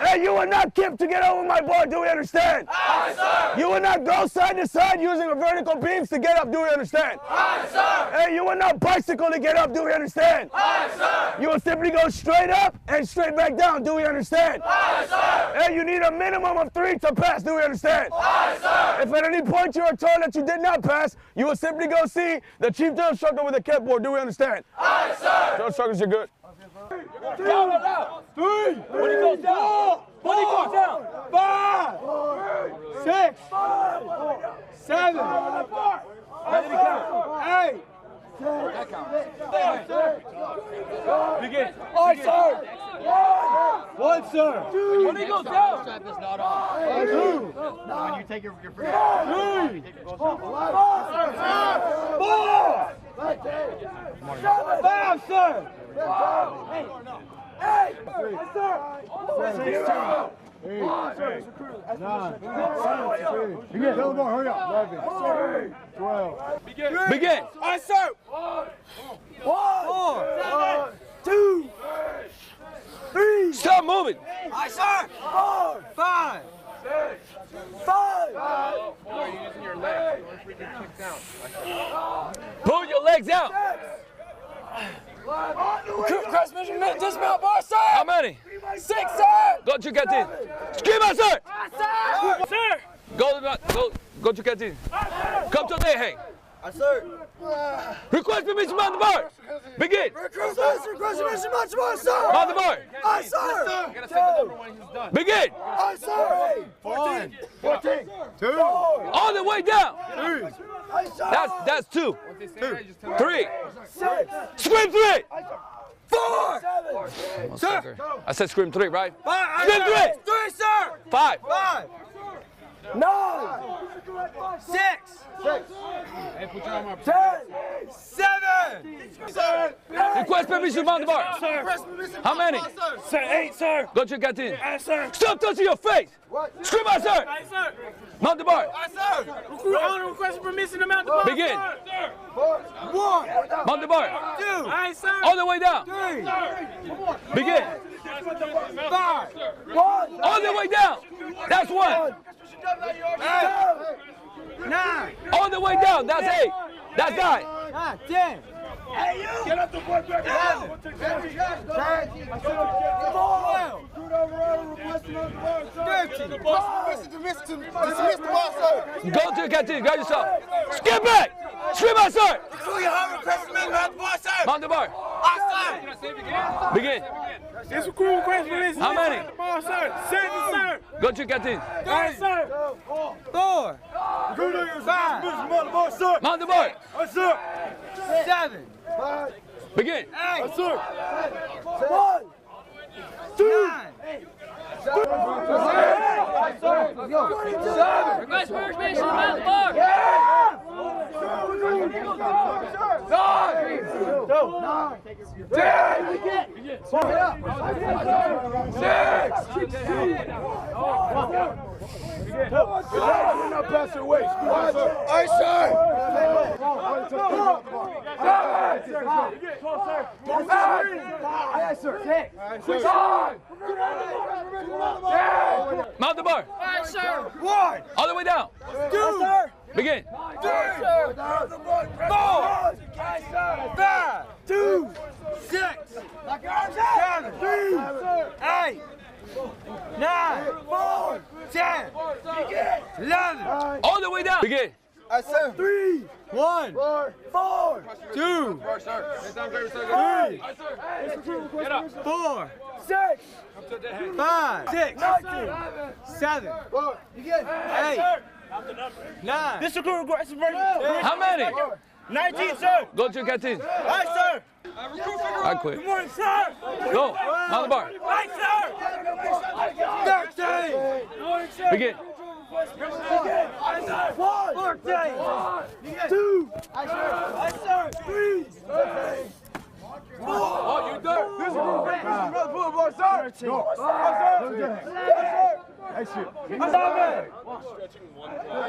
Hey, you will not kip to get over my board, do we understand? Aye, sir! You will not go side to side using a vertical beams to get up, do we understand? Aye, sir! Hey, you will not bicycle to get up, do we understand? Aye, sir! You will simply go straight up and straight back down, do we understand? Aye, sir! Hey, you need a minimum of 3 to pass, do we understand? Aye, sir! If at any point you are told that you did not pass, you will simply go see the chief drill instructor with a clipboard, do we understand? Aye, sir! Drill instructors, you're good. Down and out. 3. When he goes down. 4. When he goes down. 5. 6. 7. Ready to count. 8. That counts. Begin. Aye, sir. 1, sir. 2. When he goes down. Strap is not on. 2. When you take your free. 3. 4. 5, sir. 8. Yes, sir. 8. 9. 10. Begin. Hurry up. 11. 12. Begin. Aye, sir. 1. 2. 3. Stop moving. Aye, sir. 4. 5. 6. 5. You're using your legs. Don't freaking kick down. Pull your legs out. Cross measurement, dismount bar, sir! How many? 6, sir! Go to canteen. Scream out, sir! Sir! Sir! Go to canteen. Come to there, hang. Sir! Request permission mount the bar. Begin. Request permission mount the bar, sir! Mount the bar. Aye, sir! You gotta set the number when he's done. Begin. Aye, sir! 14! 14! 2! All the way down. 3! Aye, sir! That's 2. 3. 6! Scream 3. 4! 7! Sir. I said scream 3, right? 5! Scream 3. 3, sir! 5. 5! 9! 6! 6! Hey, put your arm up. 10! 7! Sir! Request permission mount the bar. Sir! How many? Sir, 8, sir! Go to canteen. Aye, sir! Stop touching your face. Scream out, sir. Aye, sir! Mount the bar. Aye, sir! Recruit owner requesting permission to mount the bar. Begin. Sir. 1! Mount the bar. 2! Aye, sir! All the way down. 3! Begin. 5! 1! All the way down. That's 1. 9! All the way down. That's 8. That's 9. 10! Hey, you! Get up the board back down! 12! Go to the canteen, guide yourself. Skip back! Skip back, sir! Mount the bar. Begin. How many? Go to the canteen. Four. Mount the bar. 7. Begin. 8. Request for information about the bar. Mount the bar. Aye, sir. 1. All the way down. 2. Begin. 3. 4. 5. 2. 6. 7. 8. 9. 10. 11. All the way down. Begin. 3. 1. 4. 2. 3. 4. 6. 5. 6. 7. 8. 9. This is aggressive ready. How many? 19, sir. Go to the canteen. Aye, sir. I quit. Good morning, sir. Go. Mount the bar. Aye, sir. 13. Begin. 14. 2. 3. Oh, you done. This is boy, sir.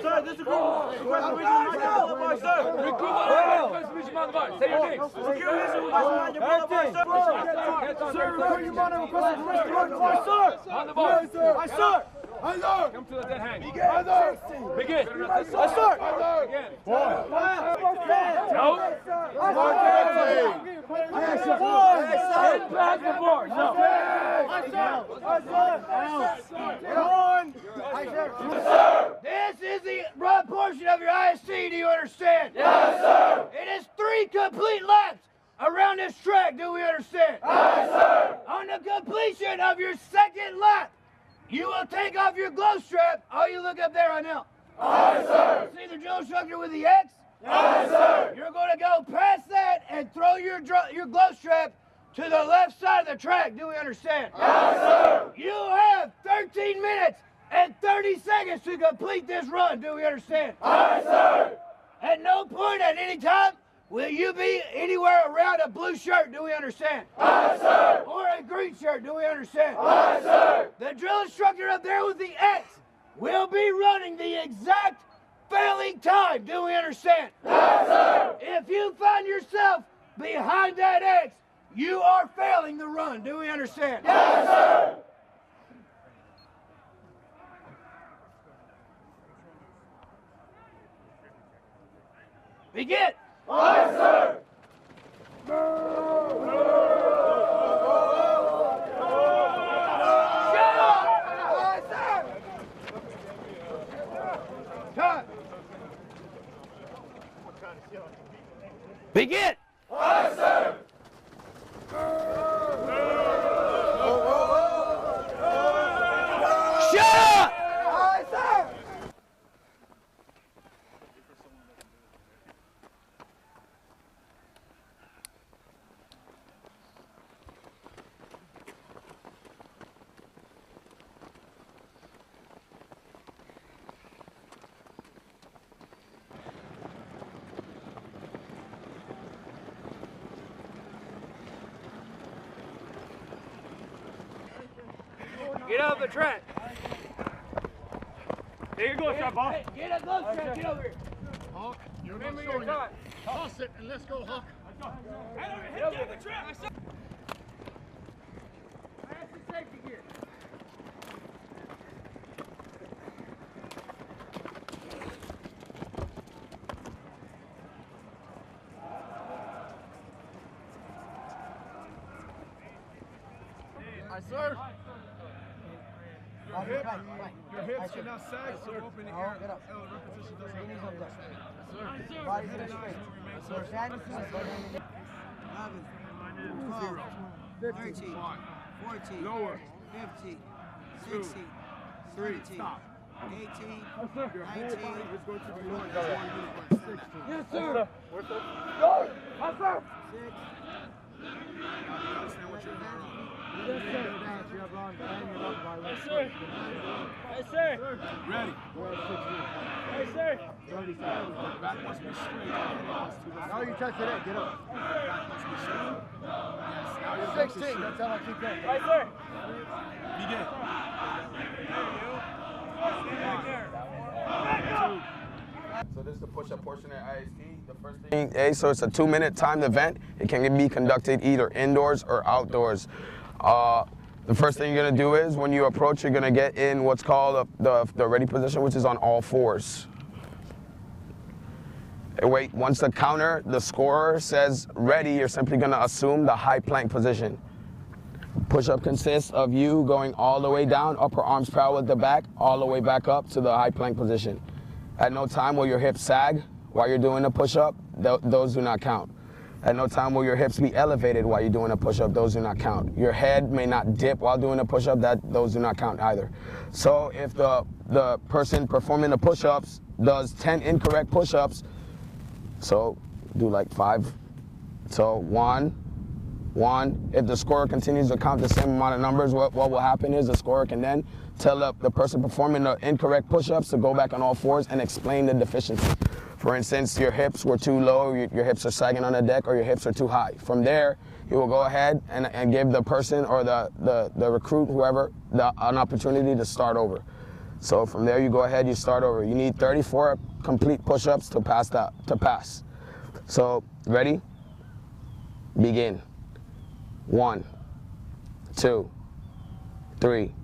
Sir, this is Recruit Regiment on the bar. Say your name. On the bar. Come to the dead hang. Begin. Again. No. This is the run portion of your IST, do you understand? Yes, sir. It is 3 complete laps around this track, do we understand? Yes, sir. On the completion of your 2nd lap, you will take off your glow strap. Oh, you look up there right now. Yes, sir. See the drill instructor with the X? Yes, sir. You're going to go past that and throw your glow strap to the left side of the track. Do we understand? Yes, sir. You have 13 minutes and 30 seconds to complete this run. Do we understand? Yes, sir. At no point at any time will you be anywhere around a blue shirt. Do we understand? Yes, sir. Or a green shirt. Do we understand? Yes, sir. The drill instructor up there with the X will be running the exact failing time. Do we understand? Yes, sir. If you find yourself behind that X, you are failing the run. Do we understand? Yes, sir. Begin. Yes, sir. Shut up. Yes, sir. Time. Begin. Yes, sir. Shut up. Yes, sir. Get out of the track. There you go, shot ball. Hey, get a glow strap. Get over here. Hawk, you're Remember not your showing time. it. Toss it and let's go, Hawk. Get out of the track. That's the safety gear. Aye, sir. Your hips should not sag so open the air. The repetition doesn't happen. Body straight. 11, 12, 13, 14, Lower. 15, 16, 17, 18, 19, It's going to be lower. 16. yes sir. Where's the? Go! Yes, sir! 6, Understand what you're doing. Yes, sir. Yes, sir. Ready. Yes, sir. Back must be straight. Now you touch it, get up. Back must be straight. Yes. Now you're 16, that's how I keep going. Right, sir. Begin. So this is the push-up portion at IST. The first thing, so it's a 2-minute timed event. It can be conducted either indoors or outdoors. The first thing you're gonna do is when you approach, you're gonna get in what's called the ready position, which is on all fours. And wait, once the counter, the scorer says ready, you're simply gonna assume the high plank position. Push-up consists of you going all the way down, upper arms parallel with the back, all the way back up to the high plank position. At no time will your hips sag while you're doing a push-up, those do not count. At no time will your hips be elevated while you're doing a push-up, those do not count. Your head may not dip while doing a push-up, those do not count either. So if the person performing the push-ups does 10 incorrect push-ups, so do like 5. So 1. If the scorer continues to count the same amount of numbers, what will happen is the scorer can then tell the person performing the incorrect push-ups to go back on all fours and explain the deficiency. For instance, your hips were too low, your hips are sagging on the deck, or your hips are too high. From there, you will go ahead and give the person or the recruit, whoever, an opportunity to start over. So from there, you go ahead, you start over. You need 34 complete push-ups to pass. So, ready? Begin. 1, 2, 3,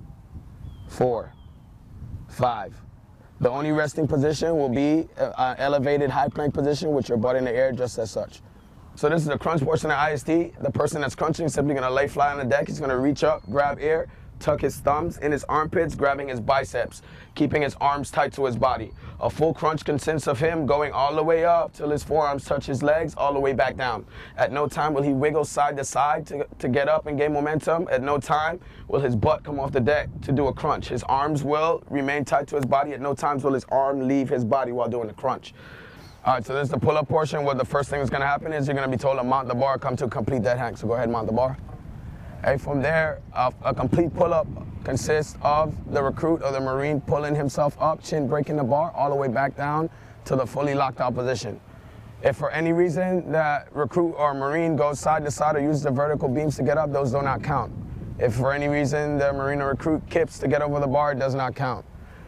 4, 5. The only resting position will be an elevated high plank position with your butt in the air just as such. So this is the crunch portion of IST. The person that's crunching is simply going to lay flat on the deck. He's going to reach up, grab air, tuck his thumbs in his armpits, grabbing his biceps, keeping his arms tight to his body. A full crunch consists of him going all the way up till his forearms touch his legs, all the way back down. At no time will he wiggle side to side to get up and gain momentum. At no time will his butt come off the deck to do a crunch. His arms will remain tight to his body. At no times will his arm leave his body while doing the crunch. All right, so this is the pull-up portion. What the first thing that's going to happen is you're going to be told to mount the bar, come to complete that hang. So go ahead and mount the bar. And from there, a complete pull-up consists of the recruit or the Marine pulling himself up, chin breaking the bar, all the way back down to the fully locked out position. If for any reason that recruit or Marine goes side to side or uses the vertical beams to get up, those do not count. If for any reason the Marine or recruit kips to get over the bar, it does not count.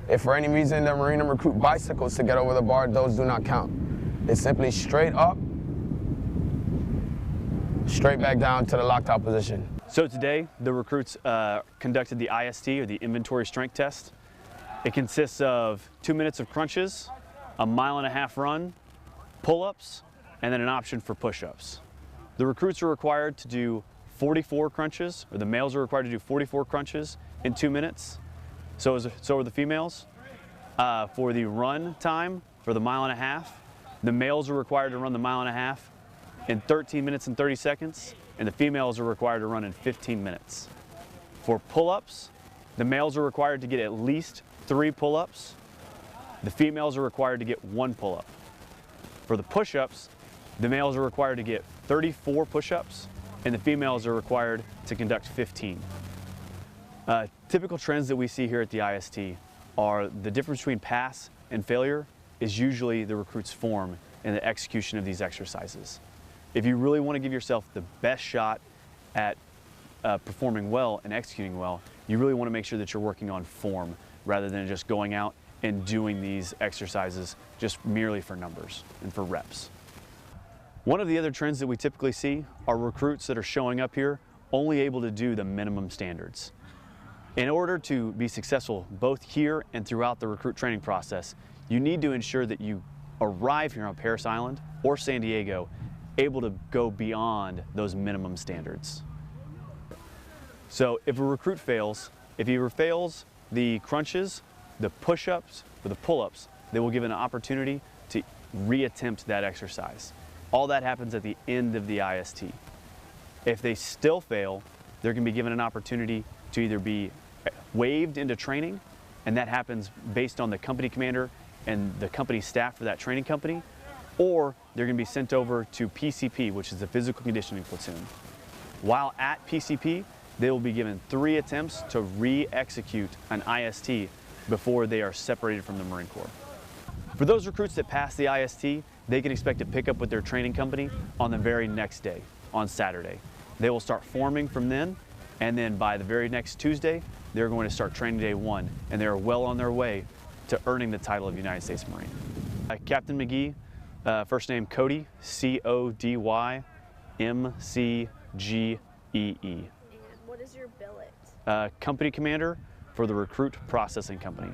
If for any reason the Marine or recruit bicycles to get over the bar, those do not count. It's simply straight up, straight back down to the locked out position. So today, the recruits conducted the IST, or the Inventory Strength Test. It consists of 2 minutes of crunches, a 1.5-mile run, pull-ups, and then an option for push-ups. The recruits are required to do 44 crunches, or the males are required to do 44 crunches in 2 minutes. So are the females. For the run time, for the 1.5 miles, the males are required to run the 1.5 miles in 13 minutes and 30 seconds. And the females are required to run in 15 minutes. For pull-ups, the males are required to get at least 3 pull-ups. The females are required to get 1 pull-up. For the push-ups, the males are required to get 34 push-ups, and the females are required to conduct 15. Typical trends that we see here at the IST are the difference between pass and failure is usually the recruit's form in the execution of these exercises. If you really want to give yourself the best shot at performing well and executing well, you really want to make sure that you're working on form rather than just going out and doing these exercises just merely for numbers and for reps. One of the other trends that we typically see are recruits that are showing up here only able to do the minimum standards. In order to be successful both here and throughout the recruit training process, you need to ensure that you arrive here on Parris Island or San Diego able to go beyond those minimum standards. So if a recruit fails, if he fails the crunches, the push-ups, or the pull-ups, they will give an opportunity to reattempt that exercise. All that happens at the end of the IST. If they still fail, they're going to be given an opportunity to either be waived into training, and that happens based on the company commander and the company staff for that training company, or they're going to be sent over to PCP, which is the physical conditioning platoon. While at PCP, they will be given 3 attempts to re-execute an IST before they are separated from the Marine Corps. For those recruits that pass the IST, they can expect to pick up with their training company on the very next day, on Saturday. They will start forming from then, and then by the very next Tuesday, they're going to start training day 1, and they are well on their way to earning the title of United States Marine. Captain McGee, first name Cody, C-O-D-Y, M-C-G-E-E. And what is your billet? Company commander for the Recruit Processing Company.